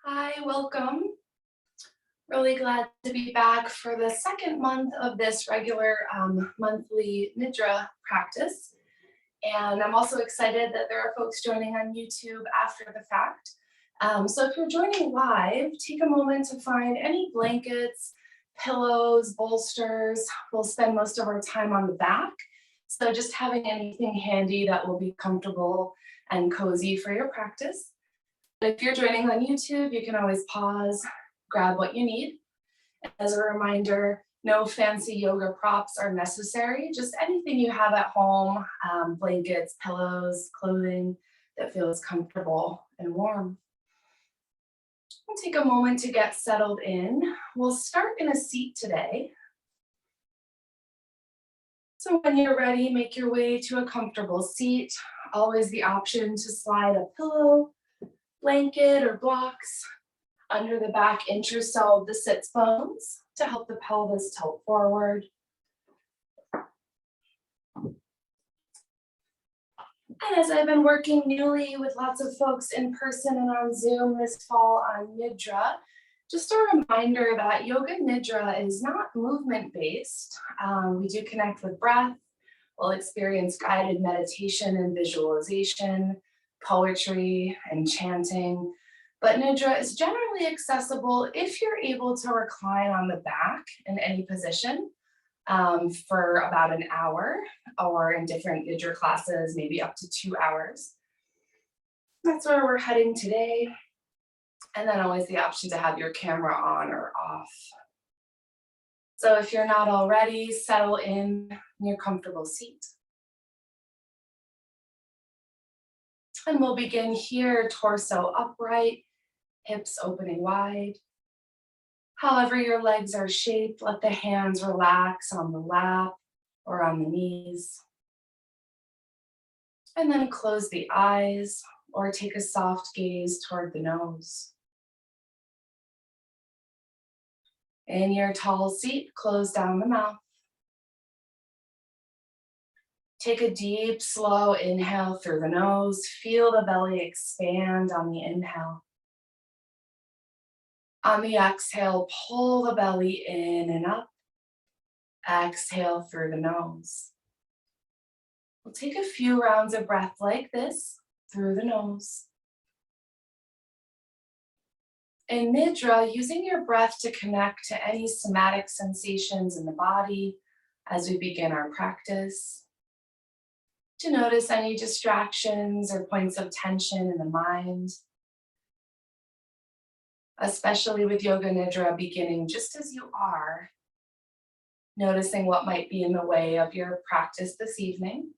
Hi, welcome. Really glad to be back for the second month of this regular monthly Nidra practice. And I'm also excited that there are folks joining on YouTube after the fact. So if you're joining live, take a moment to find any blankets, pillows, bolsters. We'll spend most of our time on the back. So just having anything handy that will be comfortable and cozy for your practice. If you're joining on YouTube, you can always pause, grab what you need. As a reminder, no fancy yoga props are necessary, just anything you have at home, blankets, pillows, clothing that feels comfortable and warm. We'll take a moment to get settled in. We'll start in a seat today. So when you're ready, make your way to a comfortable seat. Always the option to slide a pillow, blanket, or blocks under the back intercell of the sits bones to help the pelvis tilt forward. And as I've been working newly with lots of folks in person and on Zoom this fall on Nidra, just a reminder that Yoga Nidra is not movement-based. We do connect with breath. We'll experience guided meditation and visualization, poetry and chanting. But Nidra is generally accessible if you're able to recline on the back in any position for about an hour, or in different Nidra classes, maybe up to 2 hours. That's where we're heading today. And then always the option to have your camera on or off. So if you're not already, settle in your comfortable seat. And we'll begin here, torso upright, hips opening wide. However your legs are shaped, let the hands relax on the lap or on the knees. And then close the eyes or take a soft gaze toward the nose. In your tall seat, close down the mouth. Take a deep, slow inhale through the nose. Feel the belly expand on the inhale. On the exhale, pull the belly in and up. Exhale through the nose. We'll take a few rounds of breath like this through the nose. In Nidra, using your breath to connect to any somatic sensations in the body as we begin our practice. To notice any distractions or points of tension in the mind. Especially with Yoga Nidra beginning just as you are. Noticing what might be in the way of your practice this evening.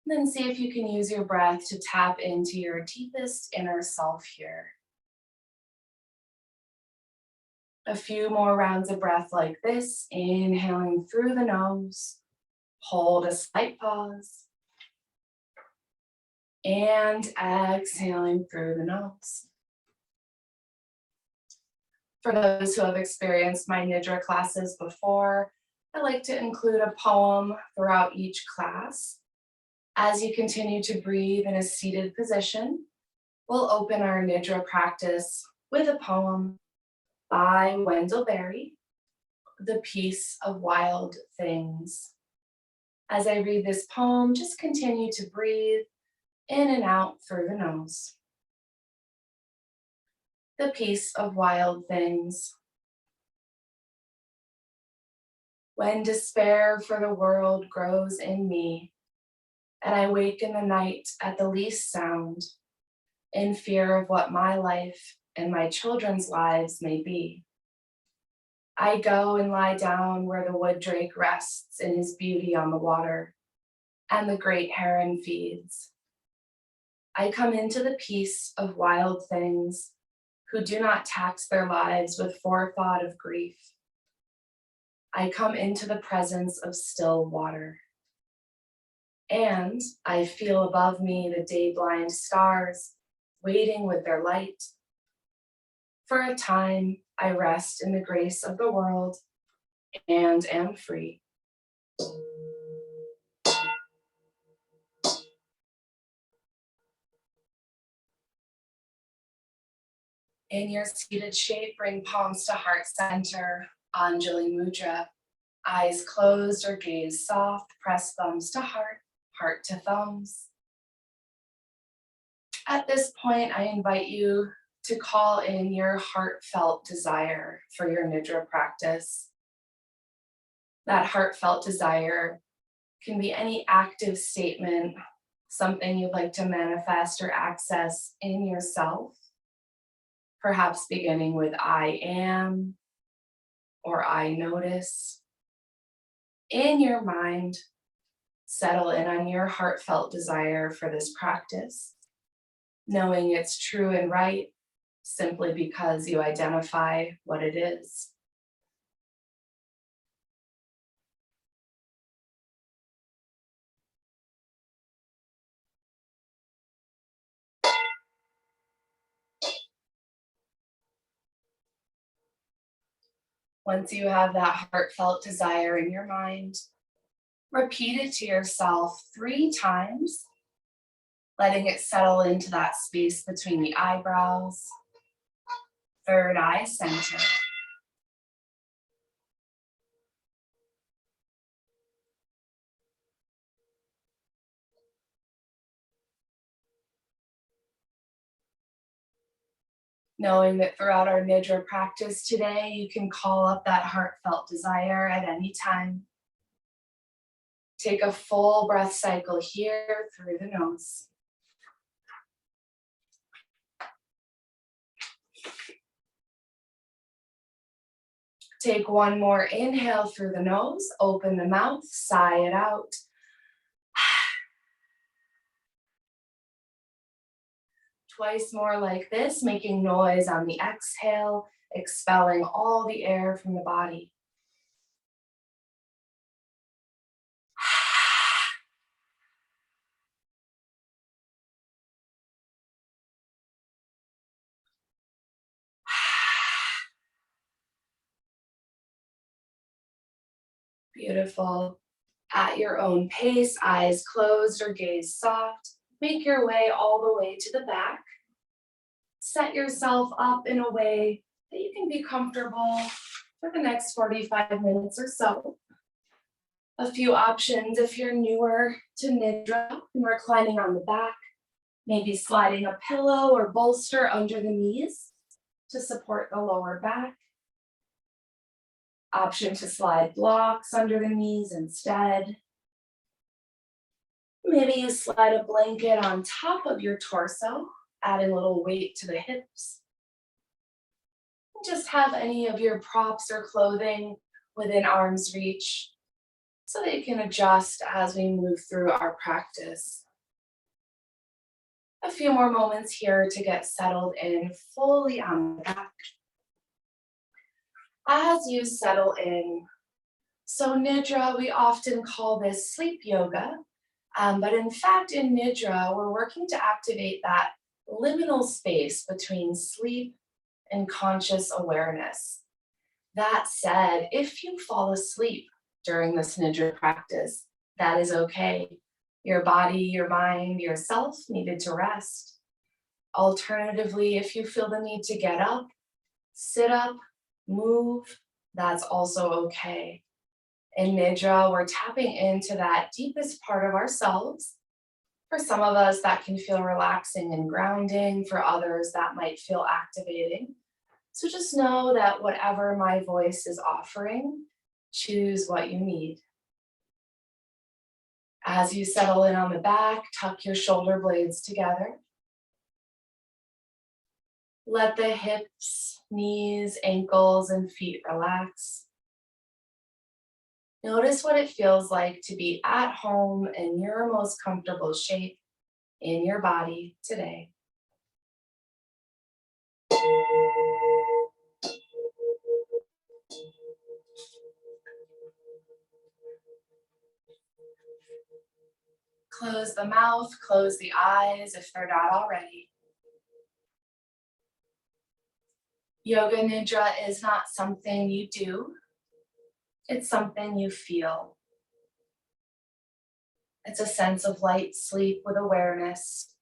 And then see if you can use your breath to tap into your deepest inner self here. A few more rounds of breath like this, inhaling through the nose, hold a slight pause, and exhaling through the nose. For those who have experienced my Nidra classes before, I like to include a poem throughout each class. As you continue to breathe in a seated position, we'll open our Nidra practice with a poem by Wendell Berry, The Peace of Wild Things. As I read this poem, just continue to breathe in and out through the nose. The Peace of Wild Things. When despair for the world grows in me, and I wake in the night at the least sound, in fear of what my life and my children's lives may be. I go and lie down where the wood drake rests in his beauty on the water, and the great heron feeds. I come into the peace of wild things who do not tax their lives with forethought of grief. I come into the presence of still water. And I feel above me the day-blind stars waiting with their light. For a time, I rest in the grace of the world and am free. In your seated shape, bring palms to heart center, Anjali Mudra. Eyes closed or gaze soft, press thumbs to heart, heart to thumbs. At this point, I invite you to call in your heartfelt desire for your Nidra practice. That heartfelt desire can be any active statement, something you'd like to manifest or access in yourself. Perhaps beginning with I am or I notice. In your mind, settle in on your heartfelt desire for this practice, knowing it's true and right simply because you identify what it is. Once you have that heartfelt desire in your mind, repeat it to yourself 3 times, letting it settle into that space between the eyebrows, third eye center. Knowing that throughout our Nidra practice today, you can call up that heartfelt desire at any time. Take a full breath cycle here through the nose. Take one more inhale through the nose, open the mouth, sigh it out. Twice more like this, making noise on the exhale, expelling all the air from the body. Beautiful. At your own pace, eyes closed or gaze soft, make your way all the way to the back. Set yourself up in a way that you can be comfortable for the next 45 minutes or so. A few options if you're newer to Nidra and reclining on the back, maybe sliding a pillow or bolster under the knees to support the lower back. Option to slide blocks under the knees instead. Maybe you slide a blanket on top of your torso, adding a little weight to the hips. Just have any of your props or clothing within arm's reach so that you can adjust as we move through our practice. A few more moments here to get settled in fully on the back. As you settle in, so Nidra, we often call this sleep yoga, but in fact in Nidra, we're working to activate that liminal space between sleep and conscious awareness. That said, if you fall asleep during this Nidra practice, that is okay. Your body, your mind, yourself needed to rest. Alternatively, if you feel the need to get up, sit up, move, that's also okay. In Nidra, we're tapping into that deepest part of ourselves. For some of us, that can feel relaxing and grounding. For others, that might feel activating. So just know that whatever my voice is offering, choose what you need. As you settle in on the back, tuck your shoulder blades together. Let the hips, knees, ankles, and feet relax. Notice what it feels like to be at home in your most comfortable shape in your body today. Close the mouth, close the eyes if they're not already. Yoga Nidra is not something you do, it's something you feel. It's a sense of light sleep with awareness,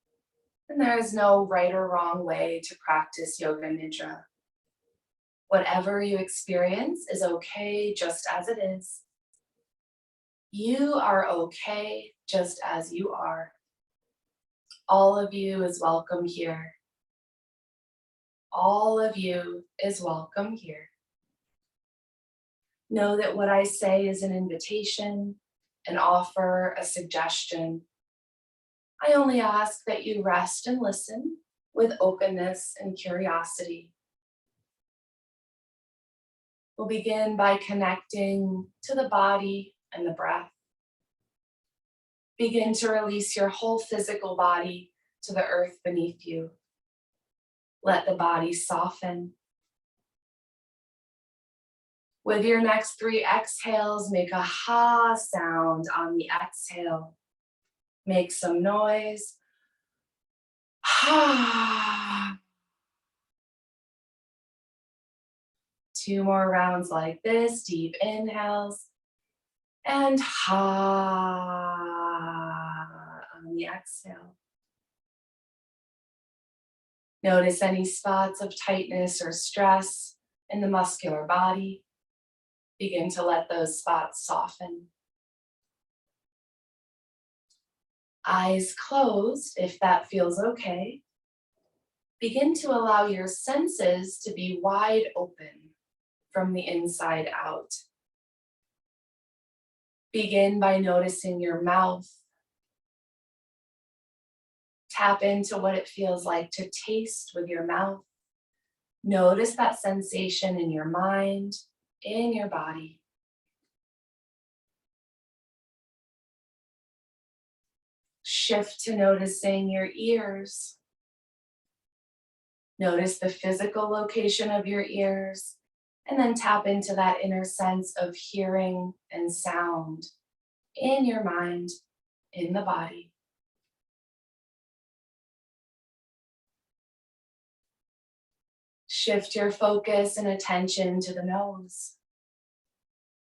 And there is no right or wrong way to practice Yoga Nidra. Whatever you experience is okay just as it is. You are okay just as you are. All of you is welcome here. All of you is welcome here. Know that what I say is an invitation, an offer, a suggestion. I only ask that you rest and listen with openness and curiosity. We'll begin by connecting to the body and the breath. Begin to release your whole physical body to the earth beneath you. Let the body soften. With your next 3 exhales, make a ha sound on the exhale. Make some noise. Ha. 2 more rounds like this, deep inhales. And ha on the exhale. Notice any spots of tightness or stress in the muscular body. Begin to let those spots soften. Eyes closed, if that feels okay. Begin to allow your senses to be wide open from the inside out. Begin by noticing your mouth. Tap into what it feels like to taste with your mouth. Notice that sensation in your mind, in your body. Shift to noticing your ears. Notice the physical location of your ears, and then tap into that inner sense of hearing and sound in your mind, in the body. Shift your focus and attention to the nose.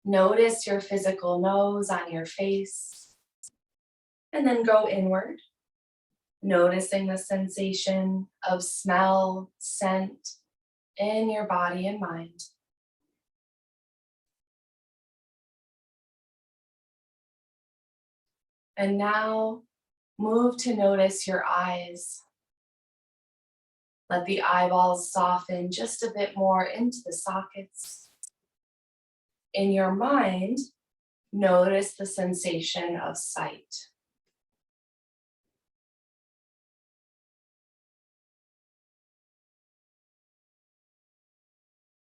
Notice your physical nose on your face, and then go inward, noticing the sensation of smell, scent in your body and mind. And now move to notice your eyes. Let the eyeballs soften just a bit more into the sockets. In your mind, notice the sensation of sight.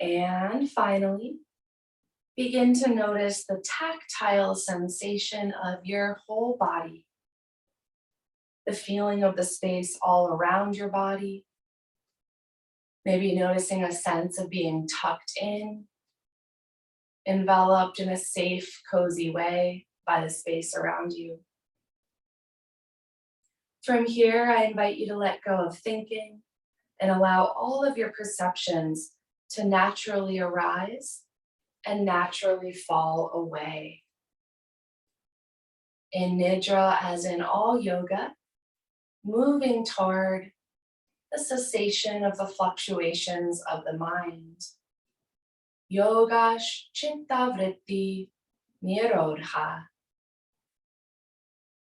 And finally, begin to notice the tactile sensation of your whole body. The feeling of the space all around your body. Maybe noticing a sense of being tucked in, enveloped in a safe, cozy way by the space around you. From here, I invite you to let go of thinking and allow all of your perceptions to naturally arise and naturally fall away. In Nidra, as in all yoga, moving toward the cessation of the fluctuations of the mind. Yoga chitta vritti nirodha.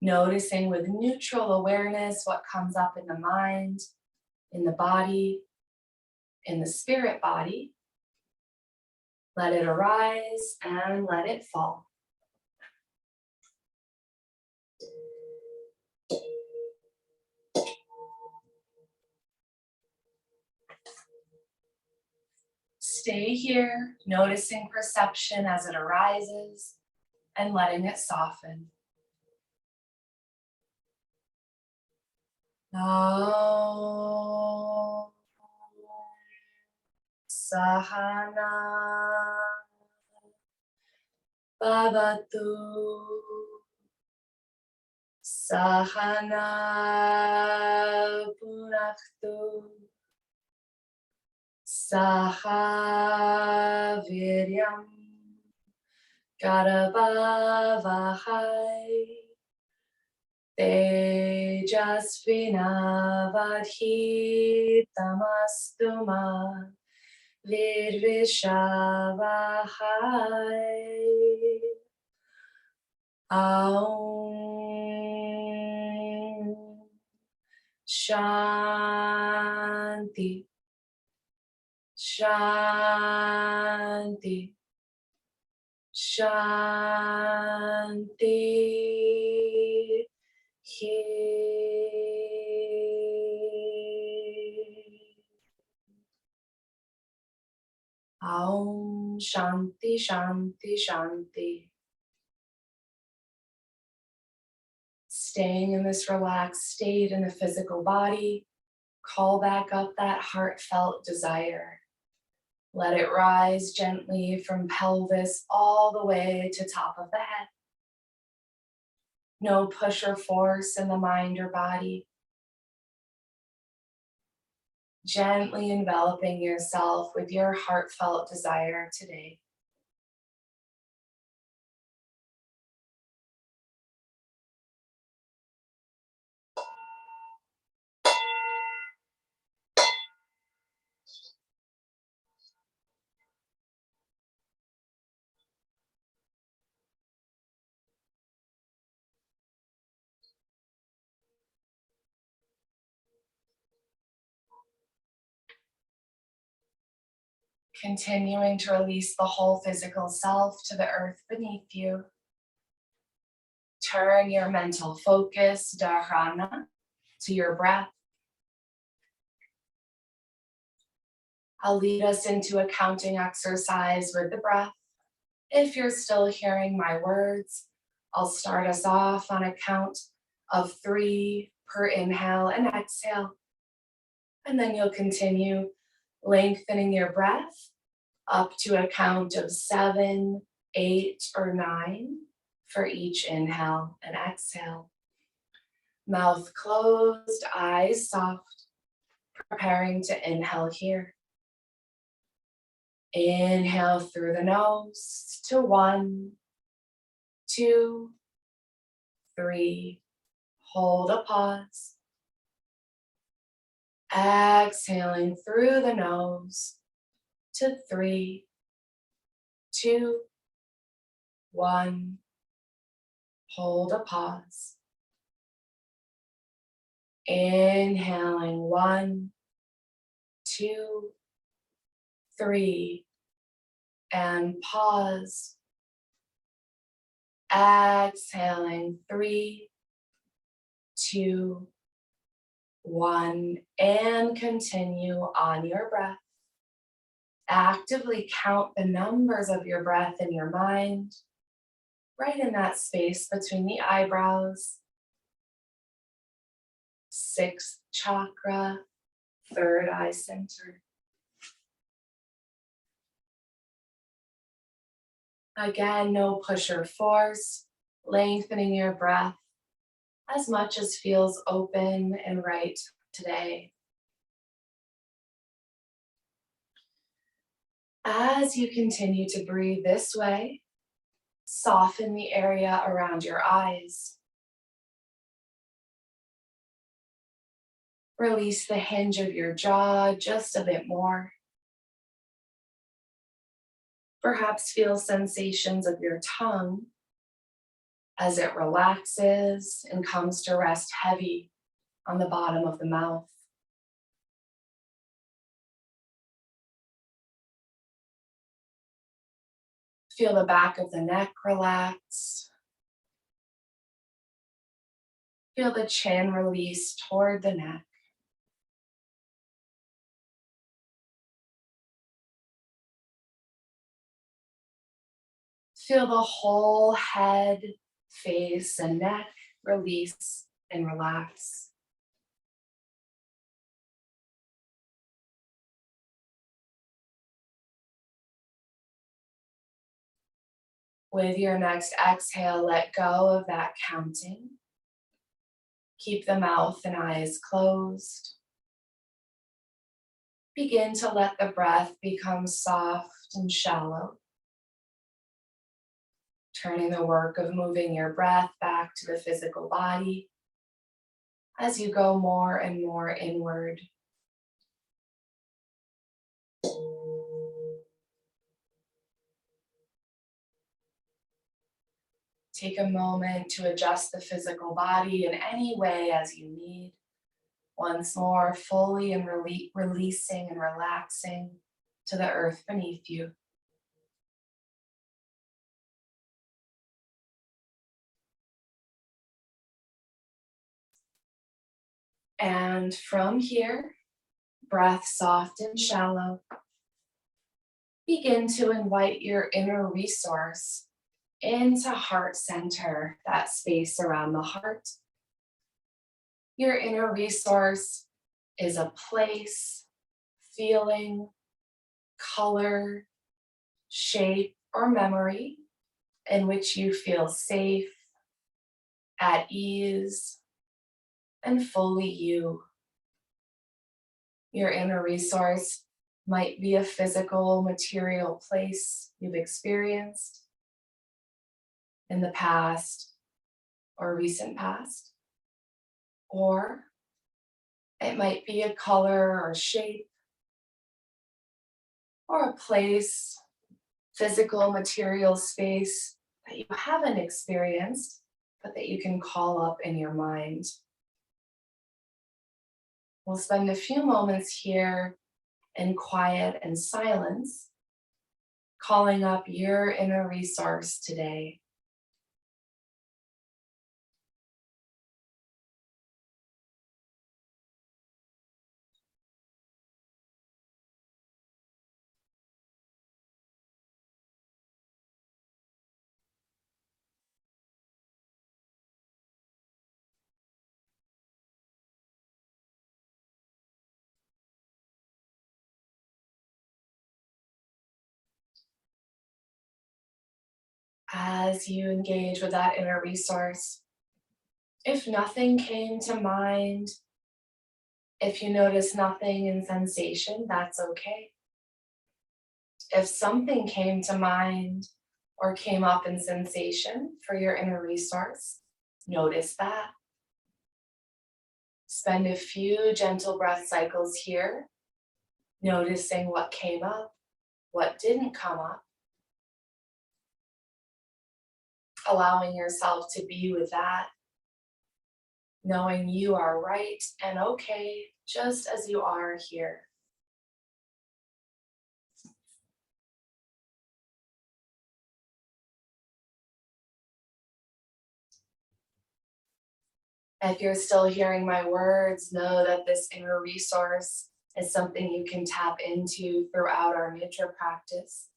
Noticing with neutral awareness what comes up in the mind, in the body, in the spirit body. Let it arise and let it fall. Stay here, noticing perception as it arises and letting it soften. Om Sahana Bhavatu Sahana Punaktu Saha Viryam Garabhavahai Tejasvinavadhatu Tejasvinavadhitamastu ma virvishavahai. Aum Shanti. Shanti. Shanti. Aum Shanti Shanti Shanti. Staying in this relaxed state in the physical body, call back up that heartfelt desire. Let it rise gently from pelvis all the way to top of the head. No push or force in the mind or body. Gently enveloping yourself with your heartfelt desire today. Continuing to release the whole physical self to the earth beneath you. Turn your mental focus, dharana, to your breath. I'll lead us into a counting exercise with the breath. If you're still hearing my words, I'll start us off on a count of 3 per inhale and exhale. And then you'll continue lengthening your breath up to a count of 7, 8, or 9 for each inhale and exhale. Mouth closed, eyes soft, preparing to inhale here. Inhale through the nose to 1, 2, 3. Hold a pause. Exhaling through the nose to 3, 2, 1. Hold a pause. Inhaling 1, 2, 3, and pause. Exhaling 3, 2, 1, and continue on your breath. Actively count the numbers of your breath in your mind, right in that space between the eyebrows. 6th chakra, 3rd eye center. Again, no push or force, lengthening your breath as much as feels open and right today. As you continue to breathe this way, soften the area around your eyes. Release the hinge of your jaw just a bit more. Perhaps feel sensations of your tongue as it relaxes and comes to rest heavy on the bottom of the mouth. Feel the back of the neck relax. Feel the chin release toward the neck. Feel the whole head, face, and neck release and relax. With your next exhale, let go of that counting. Keep the mouth and eyes closed. Begin to let the breath become soft and shallow. Turning the work of moving your breath back to the physical body as you go more and more inward. Take a moment to adjust the physical body in any way as you need. Once more, fully and releasing and relaxing to the earth beneath you. And from here, breath soft and shallow, begin to invite your inner resource into heart center, that space around the heart. Your inner resource is a place, feeling, color, shape, or memory in which you feel safe, at ease, and fully you. Your inner resource might be a physical, material place you've experienced in the past or recent past, or it might be a color or shape or a place, physical, material space that you haven't experienced, but that you can call up in your mind. We'll spend a few moments here in quiet and silence, calling up your inner resource today. As you engage with that inner resource, if nothing came to mind, if you notice nothing in sensation, that's okay. If something came to mind or came up in sensation for your inner resource, notice that. Spend a few gentle breath cycles here, noticing what came up, what didn't come up, allowing yourself to be with that, knowing you are right and okay just as you are here. If you're still hearing my words, know that this inner resource is something you can tap into throughout our Nidra practice,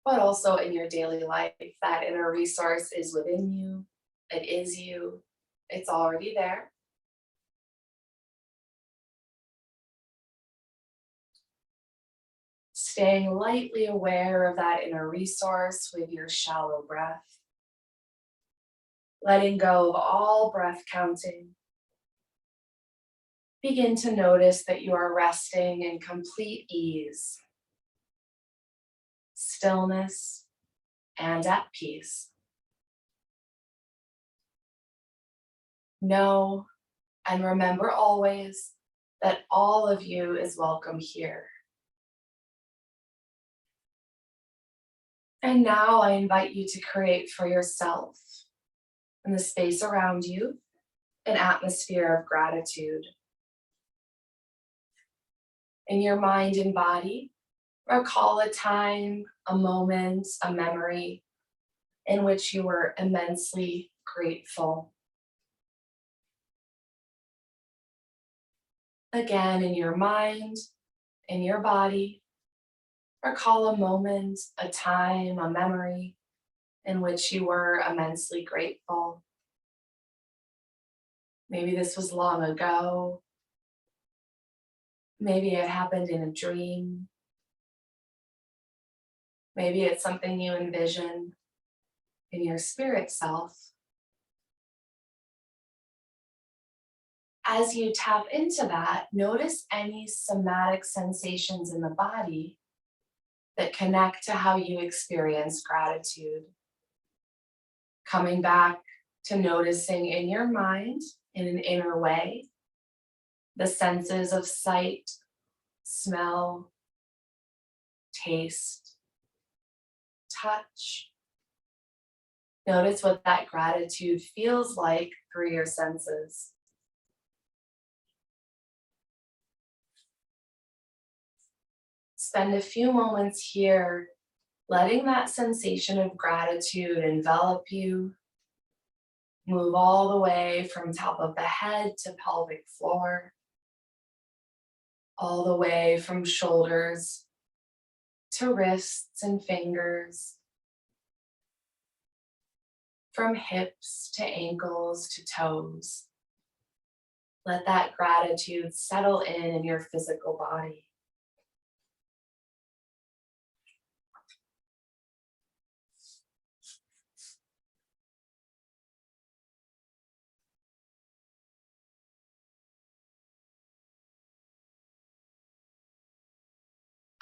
but also in your daily life. That inner resource is within you, it is you, it's already there. Staying lightly aware of that inner resource with your shallow breath. Letting go of all breath counting. Begin to notice that you are resting in complete ease, stillness, and at peace. Know and remember always that all of you is welcome here. And now I invite you to create for yourself and the space around you an atmosphere of gratitude. In your mind and body, recall a time, a moment, a memory in which you were immensely grateful. Again, in your mind, in your body, recall a moment, a time, a memory in which you were immensely grateful. Maybe this was long ago. Maybe it happened in a dream. Maybe it's something you envision in your spirit self. As you tap into that, notice any somatic sensations in the body that connect to how you experience gratitude. Coming back to noticing in your mind, in an inner way. The senses of sight, smell, taste, touch. Notice what that gratitude feels like through your senses. Spend a few moments here letting that sensation of gratitude envelop you. Move all the way from top of the head to pelvic floor, all the way from shoulders to wrists and fingers, from hips to ankles to toes. Let that gratitude settle in your physical body.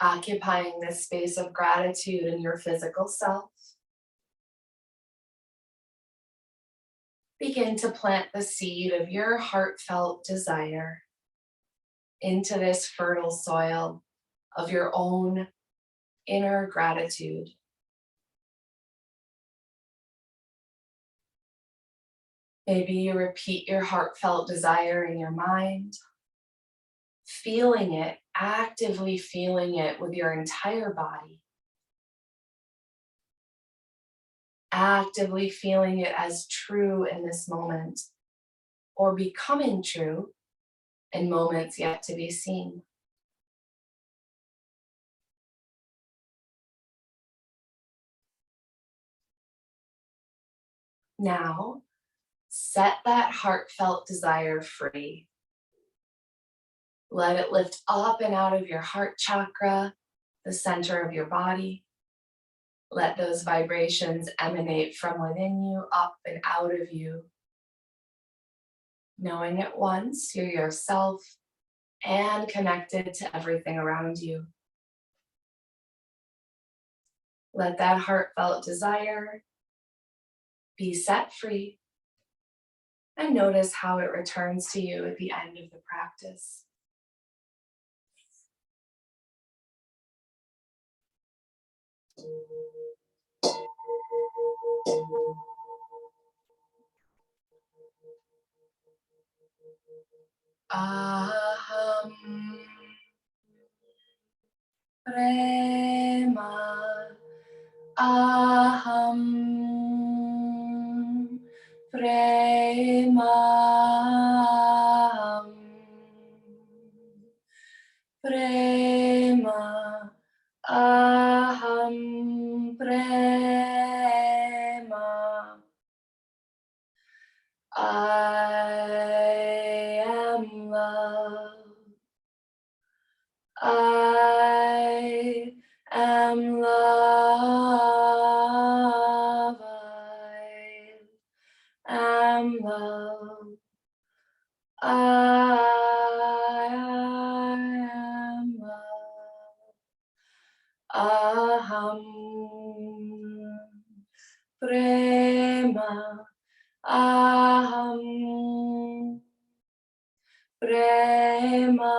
Occupying this space of gratitude in your physical self, begin to plant the seed of your heartfelt desire into this fertile soil of your own inner gratitude. Maybe you repeat your heartfelt desire in your mind, feeling it, actively feeling it with your entire body. Actively feeling it as true in this moment, or becoming true in moments yet to be seen. Now, set that heartfelt desire free. Let it lift up and out of your heart chakra, the center of your body. Let those vibrations emanate from within you, up and out of you. Knowing at once you're yourself and connected to everything around you. Let that heartfelt desire be set free, and notice how it returns to you at the end of the practice. Aham prema, aham prema, prema, aham prema. I am love. I am love. I am love. I am love. Aham prema. Aham prema.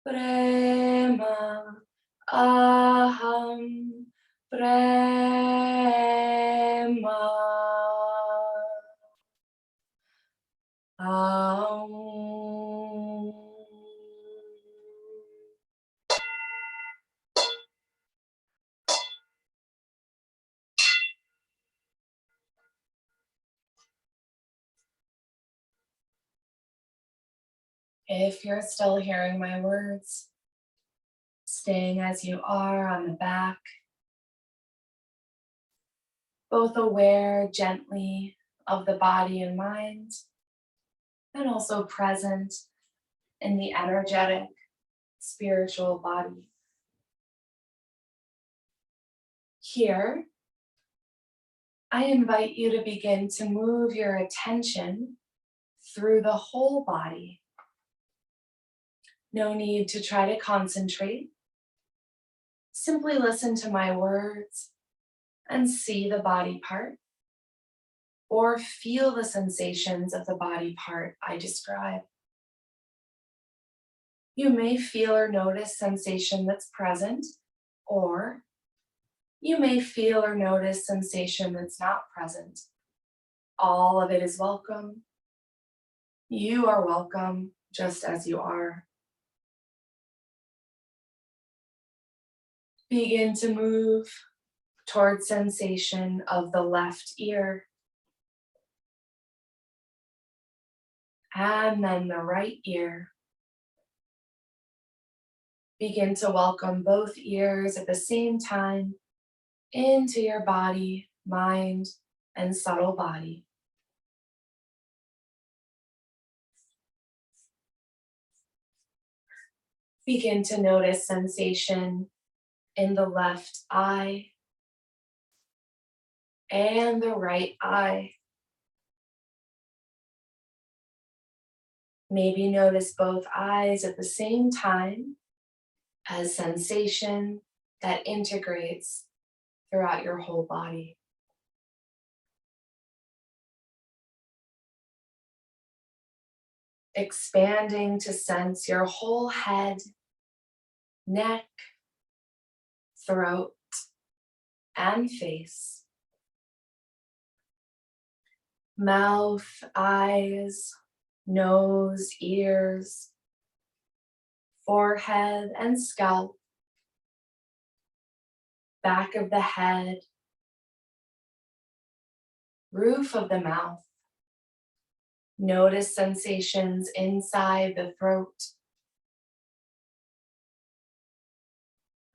Prema. Aham prema. Aum. If you're still hearing my words, staying as you are on the back, both aware gently of the body and mind, and also present in the energetic, spiritual body. Here, I invite you to begin to move your attention through the whole body. No need to try to concentrate. Simply listen to my words and see the body part. or feel the sensations of the body part I describe. You may feel or notice sensation that's present, or you may feel or notice sensation that's not present. All of it is welcome. You are welcome just as you are. Begin to move toward sensation of the left ear, and then the right ear. Begin to welcome both ears at the same time into your body, mind, and subtle body. Begin to notice sensation in the left eye and the right eye. Maybe notice both eyes at the same time as sensation that integrates throughout your whole body. Expanding to sense your whole head, neck, throat, and face. Mouth, eyes, nose, ears, forehead and scalp, back of the head, roof of the mouth. Notice sensations inside the throat.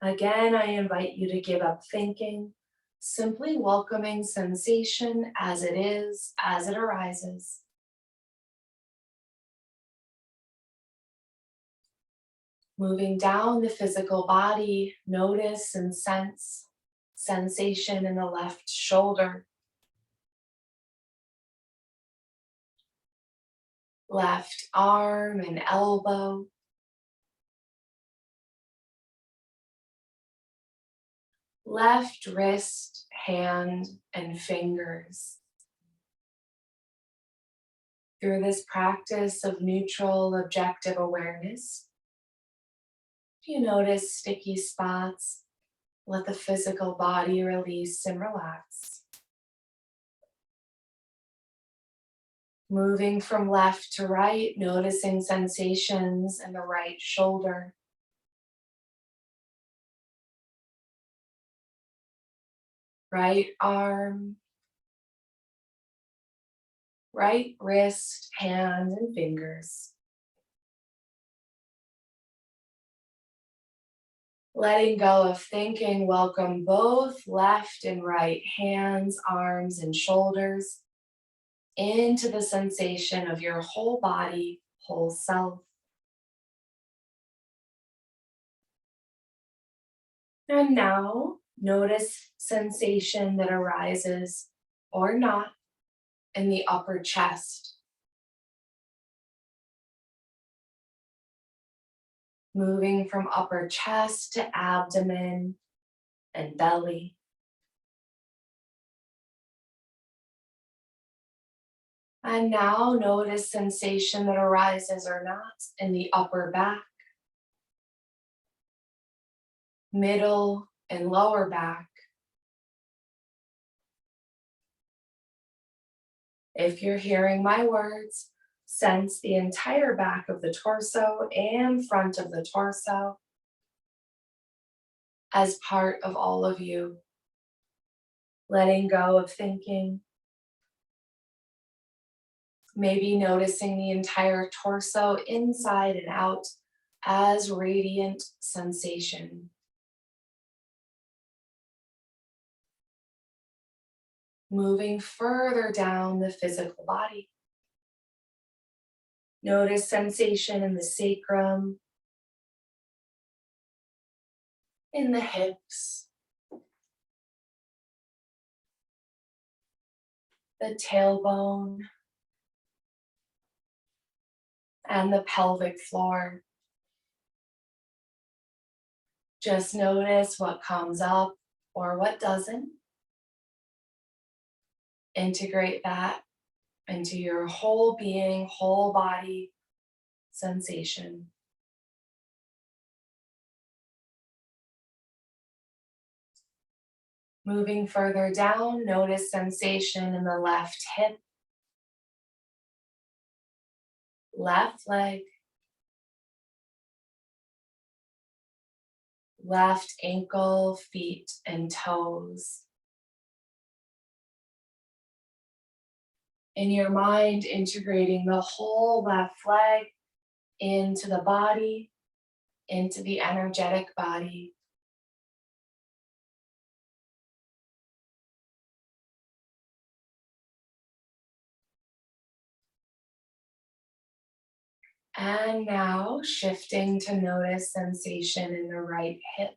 Again, I invite you to give up thinking, simply welcoming sensation as it is, as it arises. Moving down the physical body, notice and sense sensation in the left shoulder, left arm and elbow, left wrist, hand, and fingers. Through this practice of neutral, objective awareness, if you notice sticky spots, let the physical body release and relax. Moving from left to right, noticing sensations in the right shoulder, right arm, right wrist, hand, and fingers. Letting go of thinking, welcome both left and right hands, arms, and shoulders into the sensation of your whole body, whole self. And now notice sensation that arises or not in the upper chest. Moving from upper chest to abdomen and belly. And now notice sensation that arises or not in the upper back, middle and lower back. If you're hearing my words, sense the entire back of the torso and front of the torso as part of all of you. Letting go of thinking. Maybe noticing the entire torso inside and out as radiant sensation. Moving further down the physical body. Notice sensation in the sacrum, in the hips, the tailbone, and the pelvic floor. Just notice what comes up or what doesn't. Integrate that into your whole being, whole body sensation. Moving further down, notice sensation in the left hip, left leg, left ankle, feet, and toes. In your mind, integrating the whole left leg into the body, into the energetic body. And now shifting to notice sensation in the right hip,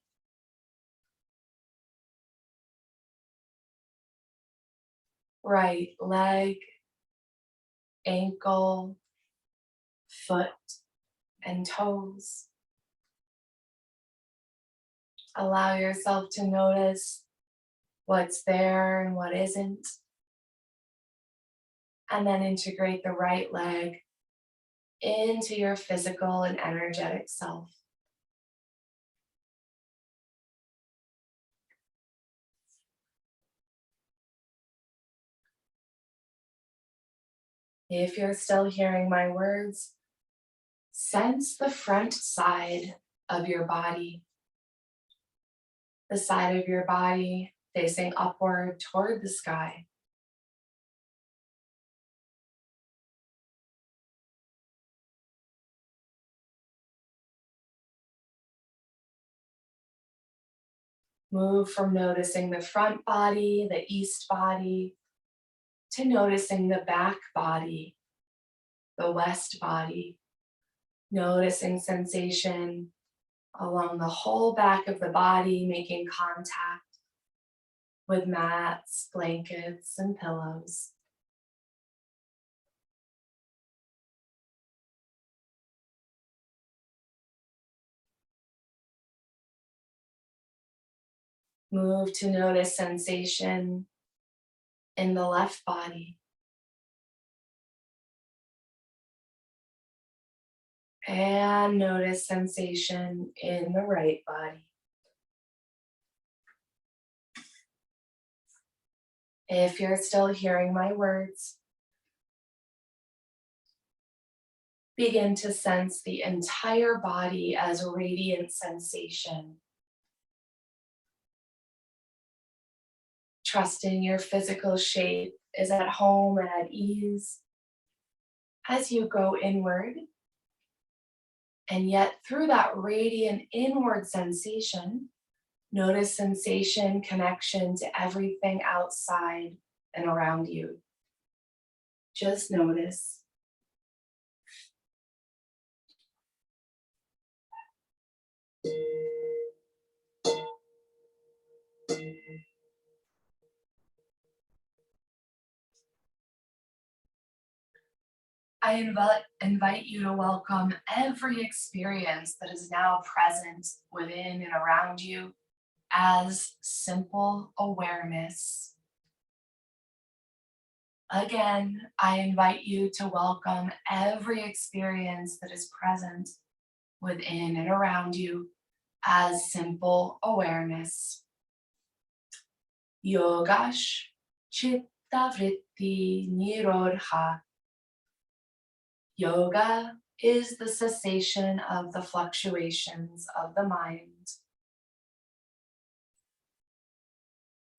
right leg, ankle, foot, and toes. Allow yourself to notice what's there and what isn't. And then integrate the right leg into your physical and energetic self. If you're still hearing my words, sense the front side of your body, the side of your body facing upward toward the sky. Move from noticing the front body, the east body, to noticing the back body, the west body. Noticing sensation along the whole back of the body, making contact with mats, blankets, and pillows. Move to notice sensation in the left body. And notice sensation in the right body. If you're still hearing my words, begin to sense the entire body as radiant sensation. Trusting your physical shape is at home and at ease as you go inward. And yet through that radiant inward sensation, notice sensation, connection to everything outside and around you. Just notice. I invite you to welcome every experience that is now present within and around you as simple awareness. Again, I invite you to welcome every experience that is present within and around you as simple awareness. Yogash chitta vritti nirodha. Yoga is the cessation of the fluctuations of the mind.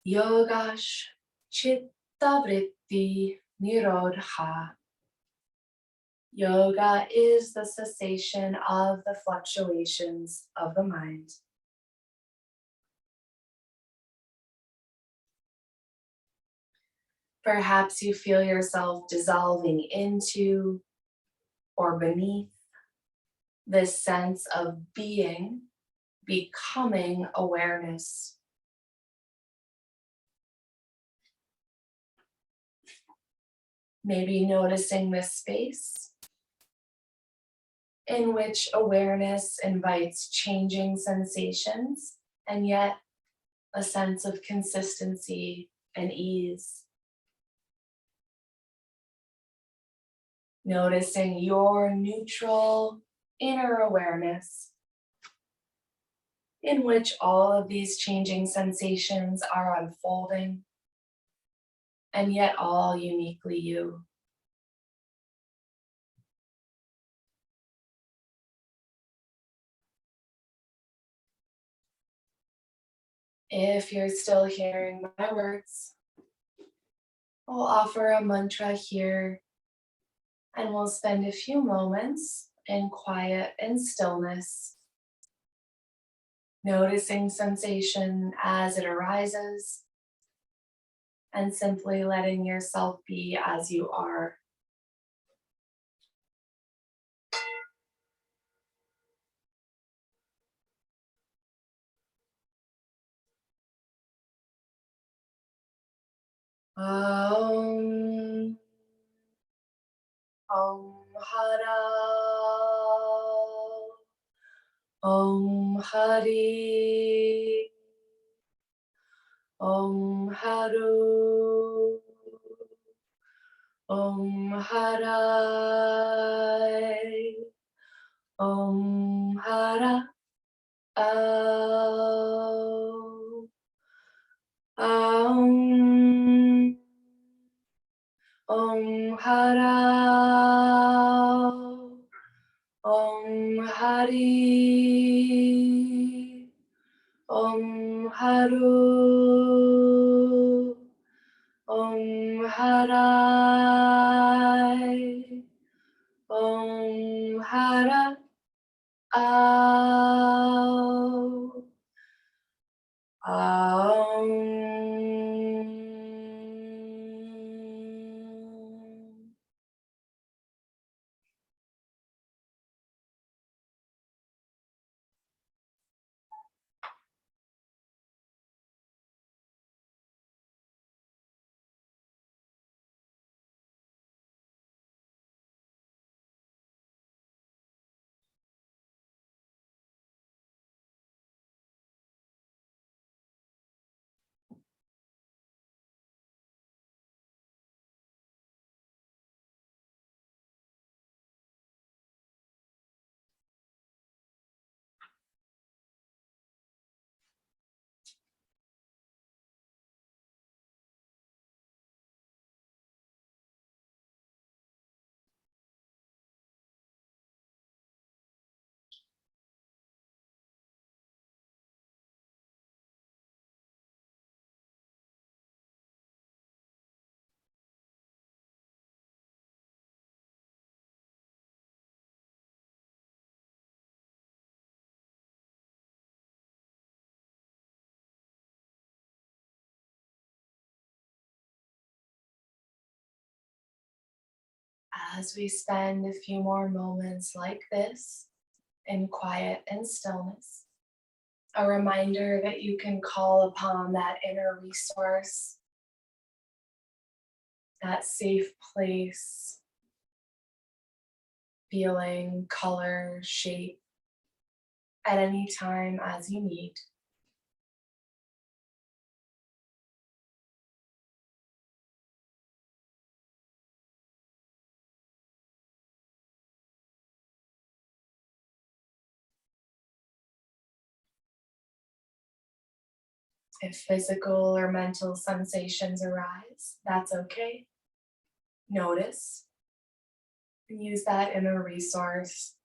Yogash chitta vritti nirodha. Yoga is the cessation of the fluctuations of the mind. Perhaps you feel yourself dissolving into or beneath this sense of being, becoming awareness. Maybe noticing this space in which awareness invites changing sensations and yet a sense of consistency and ease. Noticing your neutral inner awareness in which all of these changing sensations are unfolding, and yet all uniquely you. If you're still hearing my words, I'll offer a mantra here, and we'll spend a few moments in quiet and stillness, noticing sensation as it arises, and simply letting yourself be as you are. Om, Om Hara, Om Hari, Om Haru, Om Harai, Om Hara. Om, Om, Om Hara, Om Hari, Om Haru, Om Harai, Om Hara. Om. As we spend a few more moments like this in quiet and stillness, a reminder that you can call upon that inner resource, that safe place, feeling, color, shape at any time as you need. If physical or mental sensations arise, that's okay. Notice and use that inner resource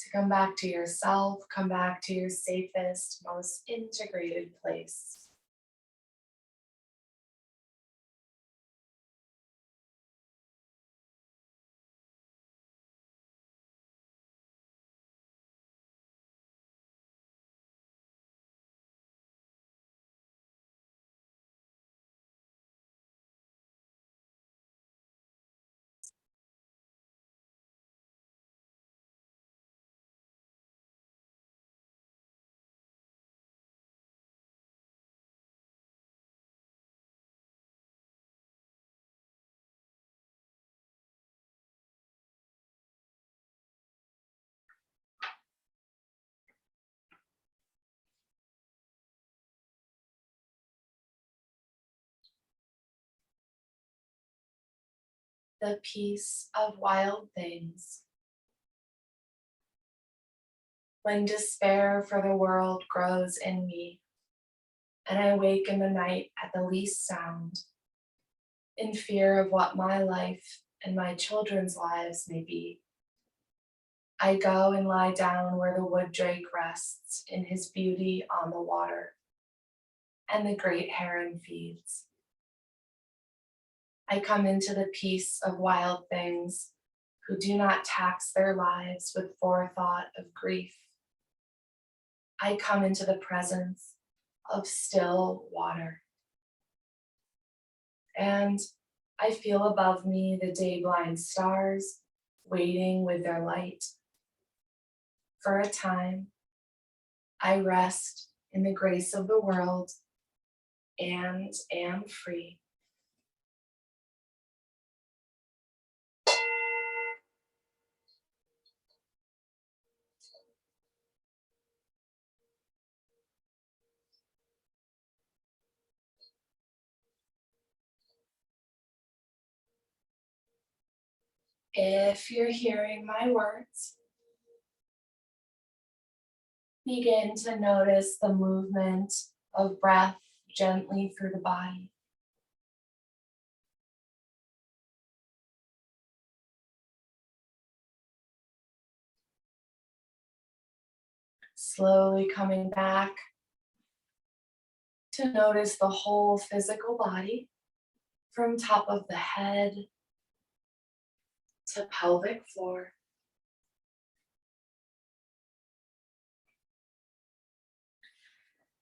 to come back to yourself, come back to your safest, most integrated place. the peace of wild things. When despair for the world grows in me, and I wake in the night at the least sound, in fear of what my life and my children's lives may be, I go and lie down where the wood drake rests in his beauty on the water, and the great heron feeds. I come into the peace of wild things who do not tax their lives with forethought of grief. I come into the presence of still water. And I feel above me the day-blind stars waiting with their light. For a time, I rest in the grace of the world and am free. If you're hearing my words, begin to notice the movement of breath gently through the body. Slowly coming back to notice the whole physical body from top of the head to pelvic floor.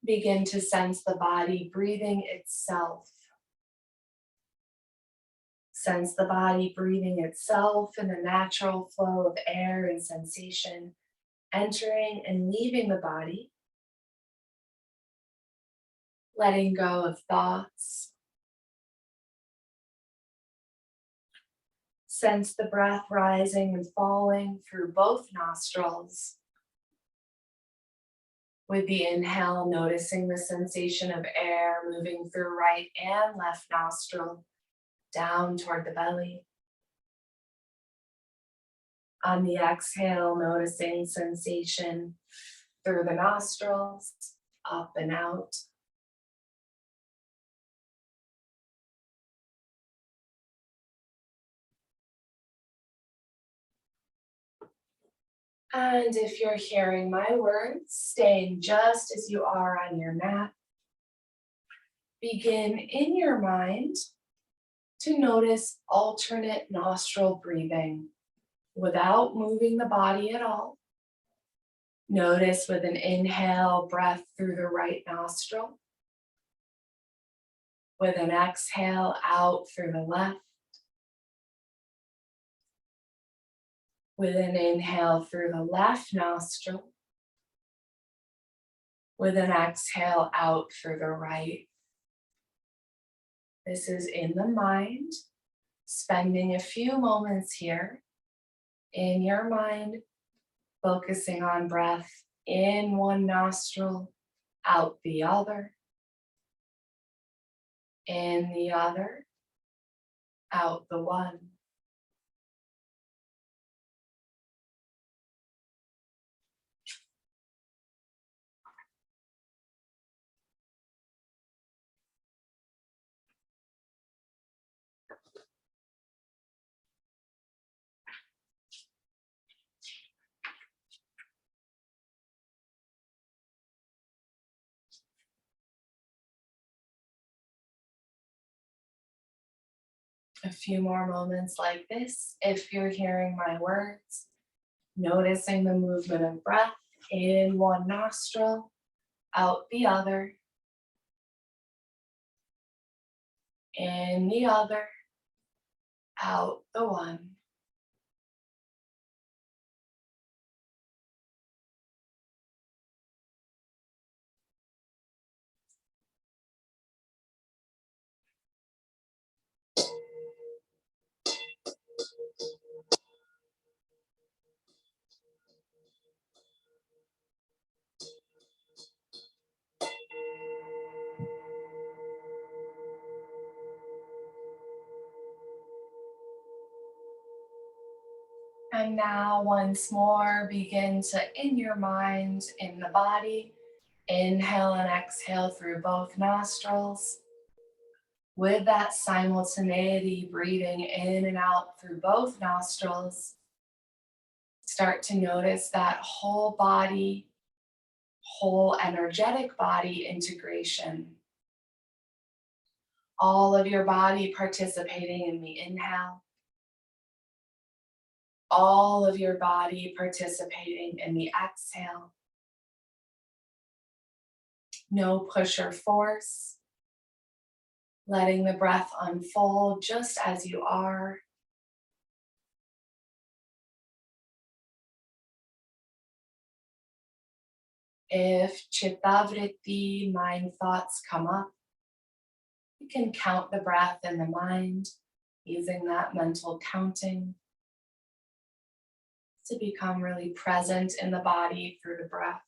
Begin to sense the body breathing itself. Sense the body breathing itself in the natural flow of air and sensation entering and leaving the body. Letting go of thoughts. Sense the breath rising and falling through both nostrils. With the inhale, noticing the sensation of air moving through right and left nostril, down toward the belly. On the exhale, noticing sensation through the nostrils, up and out. And if you're hearing my words, staying just as you are on your mat, begin in your mind to notice alternate nostril breathing without moving the body at all. Notice with an inhale, breath through the right nostril. With an exhale, out through the left. With an inhale through the left nostril. With an exhale, out through the right. This is in the mind, spending a few moments here in your mind, focusing on breath in one nostril, out the other, in the other, out the one. A few more moments like this, if you're hearing my words, noticing the movement of breath in one nostril, out the other, in the other, out the one. And now once more, begin to, in your mind, in the body, inhale and exhale through both nostrils. With that simultaneity, breathing in and out through both nostrils, start to notice that whole body, whole energetic body integration. All of your body participating in the inhale. All of your body participating in the exhale. No push or force. Letting the breath unfold just as you are. If chittavritti, mind thoughts, come up, you can count the breath in the mind, using that mental counting to become really present in the body through the breath.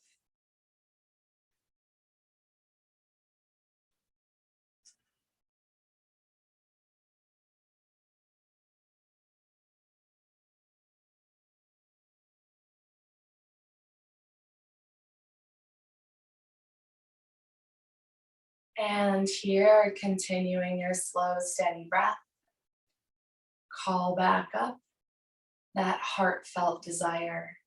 And here, continuing your slow, steady breath, call back up that heartfelt desire.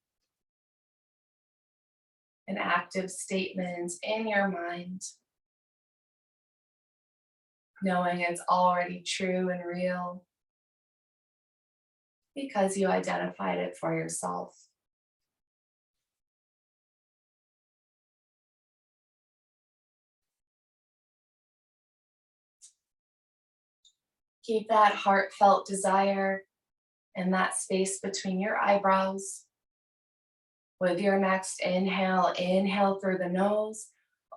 An active statement in your mind, knowing it's already true and real because you identified it for yourself. Keep that heartfelt desire in that space between your eyebrows. With your next inhale, inhale through the nose,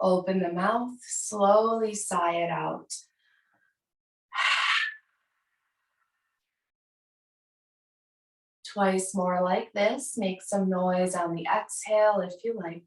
open the mouth, slowly sigh it out. Twice more like this. Make some noise on the exhale if you like.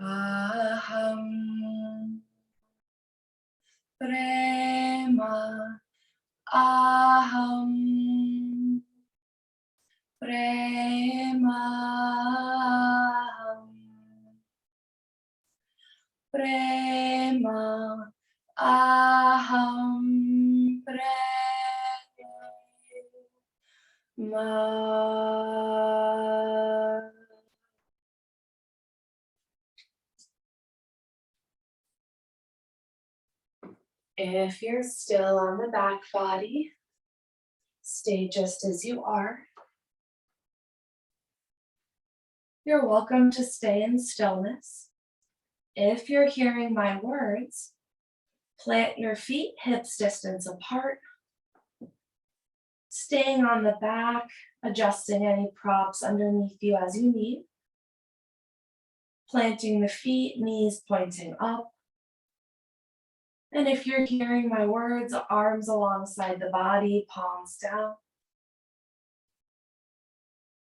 Aham prema aham prema prema aham prema. If you're still on the back body, stay just as you are. You're welcome to stay in stillness. If you're hearing my words, plant your feet hips distance apart, staying on the back, adjusting any props underneath you as you need. Planting the feet, knees pointing up. And if you're hearing my words, arms alongside the body, palms down.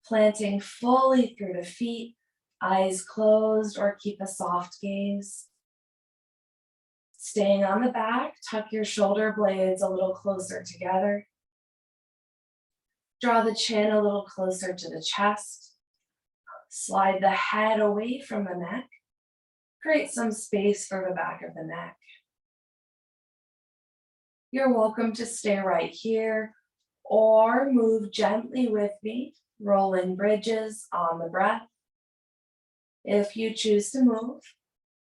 Planting fully through the feet, eyes closed or keep a soft gaze. Staying on the back, tuck your shoulder blades a little closer together. Draw the chin a little closer to the chest. Slide the head away from the neck. Create some space for the back of the neck. You're welcome to stay right here or move gently with me, rolling bridges on the breath. If you choose to move,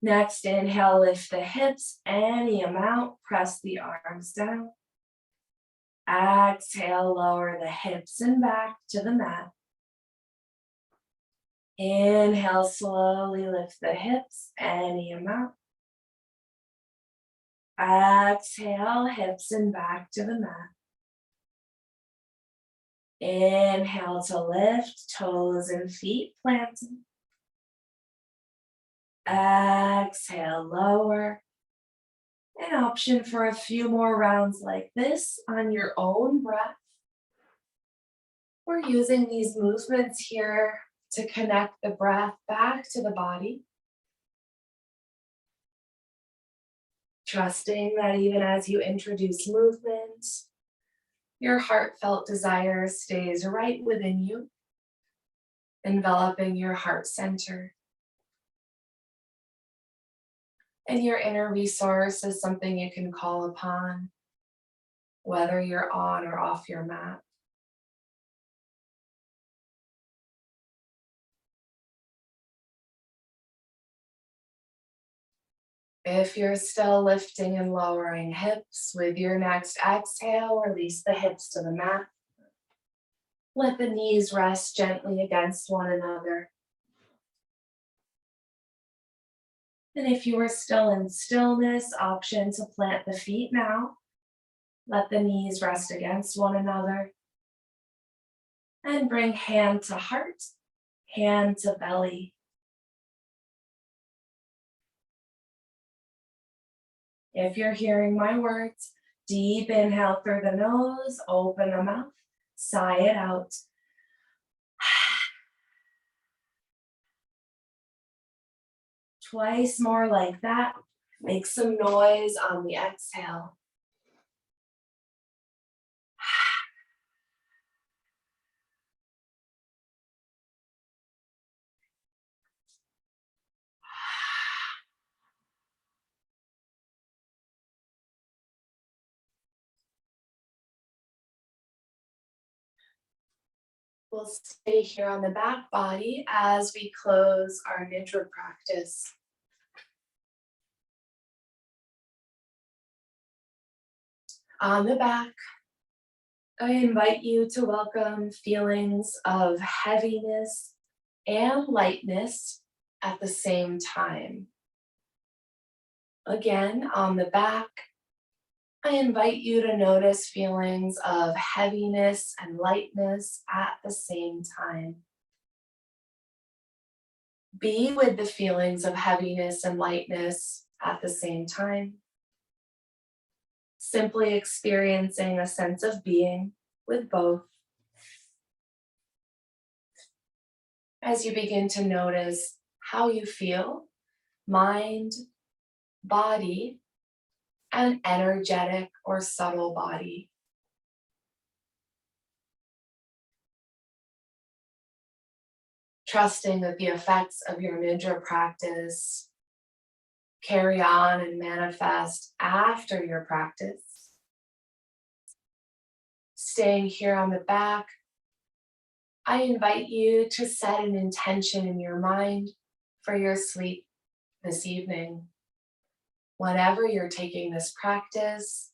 next inhale, lift the hips any amount, press the arms down. Exhale, lower the hips and back to the mat. Inhale, slowly lift the hips any amount. Exhale, hips and back to the mat. Inhale to lift, toes and feet planted. Exhale, lower, An option for a few more rounds like this on your own breath. We're using these movements here to connect the breath back to the body, trusting that even as you introduce movement, your heartfelt desire stays right within you, enveloping your heart center. And your inner resource is something you can call upon, whether you're on or off your mat. If you're still lifting and lowering hips, with your next exhale, release the hips to the mat. Let the knees rest gently against one another. And if you are still in stillness, option to plant the feet now. Let the knees rest against one another. And bring hand to heart, hand to belly. If you're hearing my words, deep inhale through the nose, open the mouth, sigh it out. Twice more like that. Make some noise on the exhale. We'll stay here on the back body as we close our Nidra practice. On the back, I invite you to welcome feelings of heaviness and lightness at the same time. Again, on the back, I invite you to notice feelings of heaviness and lightness at the same time. Be with the feelings of heaviness and lightness at the same time. Simply experiencing a sense of being with both. As you begin to notice how you feel, mind, body, and energetic or subtle body. Trusting that the effects of your Nidra practice carry on and manifest after your practice. Staying here on the back, I invite you to set an intention in your mind for your sleep this evening. Whenever you're taking this practice,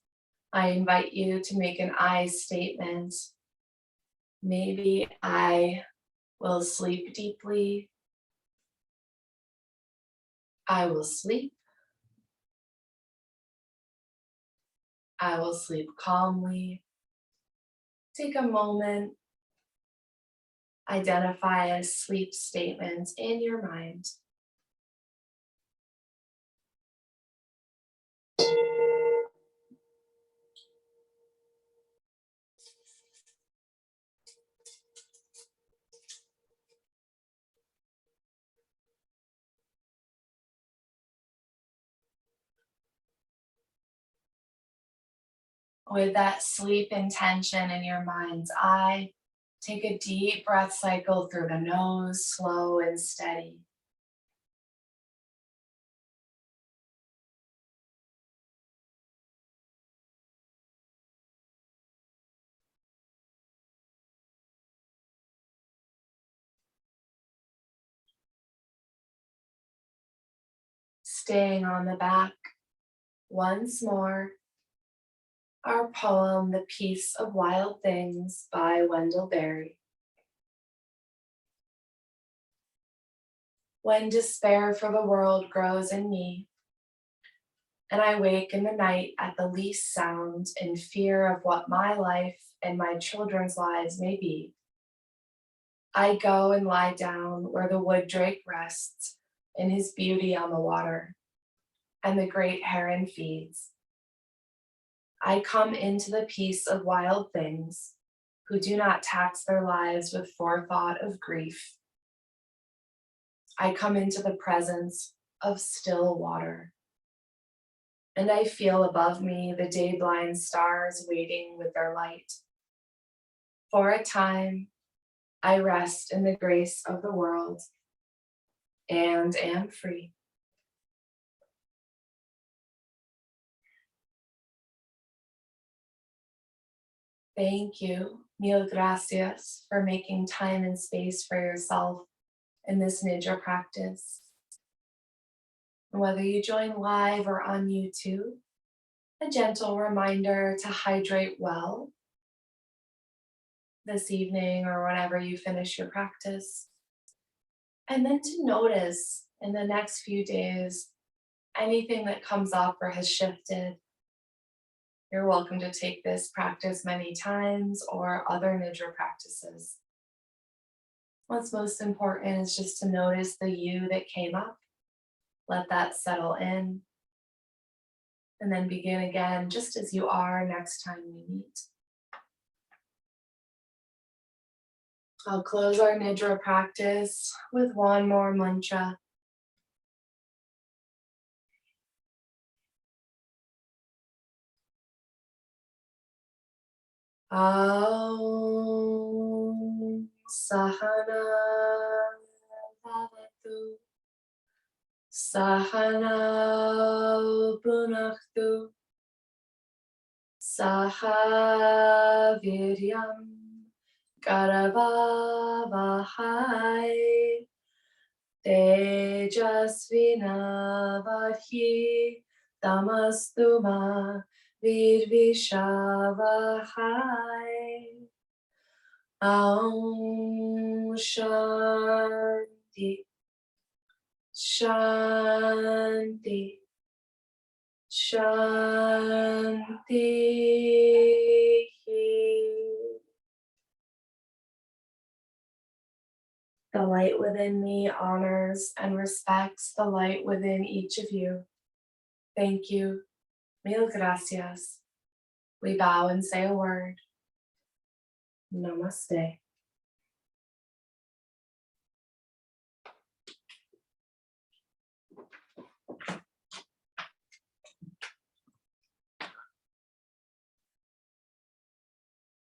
I invite you to make an I statement. Maybe I will sleep deeply. I will sleep. I will sleep calmly. Take a moment. Identify a sleep statement in your mind. With that sleep intention in your mind's eye, take a deep breath cycle through the nose, slow and steady. Staying on the back, once more, our poem, The Peace of Wild Things by Wendell Berry. When despair for the world grows in me, and I wake in the night at the least sound in fear of what my life and my children's lives may be, I go and lie down where the wood drake rests in his beauty on the water, and the great heron feeds, I come into the peace of wild things who do not tax their lives with forethought of grief. I come into the presence of still water, and I feel above me the day-blind stars waiting with their light. For a time, I rest in the grace of the world and am free. Thank you, mil gracias, for making time and space for yourself in this Nidra practice. And whether you join live or on YouTube, a gentle reminder to hydrate well this evening or whenever you finish your practice. And then to notice in the next few days anything that comes up or has shifted. You're welcome to take this practice many times or other Nidra practices. What's most important is just to notice the you that came up. Let that settle in. And then begin again just as you are next time we meet. I'll close our Nidra practice with one more mantra. Aum Sahana Bhavatu Sahana Bhunaktu Saha Viryam Karavavahai Tejasvinavadhi Tamastuma Virvishavahai. Aum Shanti Shanti Shanti. The light within me honors and respects the light within each of you. Thank you. Mil gracias. We bow and say a word. Namaste.